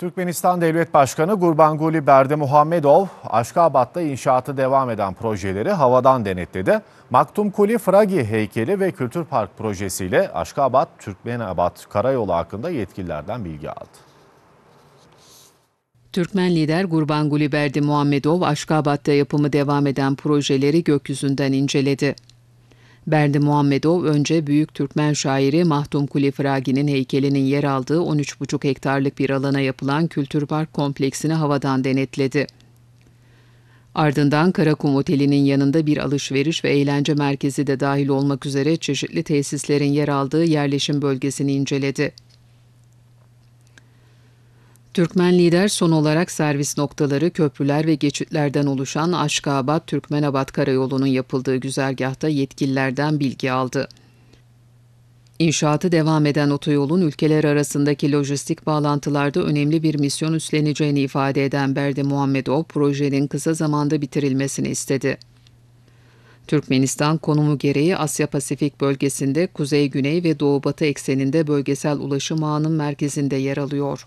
Türkmenistan Devlet Başkanı Gurbanguly Berdimuhamedov, Aşkabat'ta inşaatı devam eden projeleri havadan denetledi. Maktumkuli Fragi heykeli ve Kültür Park projesiyle Aşkabat-Türkmenabat karayolu hakkında yetkililerden bilgi aldı. Türkmen lider Gurbanguly Berdimuhamedov, Aşkabat'ta yapımı devam eden projeleri gökyüzünden inceledi. Berdimuhamedov önce büyük Türkmen şairi Maktumkuli Fragi'nin heykelinin yer aldığı 13,5 hektarlık bir alana yapılan Kültür Park kompleksini havadan denetledi. Ardından Karakum Oteli'nin yanında bir alışveriş ve eğlence merkezi de dahil olmak üzere çeşitli tesislerin yer aldığı yerleşim bölgesini inceledi. Türkmen lider son olarak servis noktaları, köprüler ve geçitlerden oluşan Aşkabat-Türkmenabat karayolunun yapıldığı güzergahta yetkililerden bilgi aldı. İnşaatı devam eden otoyolun ülkeler arasındaki lojistik bağlantılarda önemli bir misyon üstleneceğini ifade eden Berdimuhamedov, projenin kısa zamanda bitirilmesini istedi. Türkmenistan konumu gereği Asya-Pasifik bölgesinde kuzey-güney ve doğu-batı ekseninde bölgesel ulaşım ağının merkezinde yer alıyor.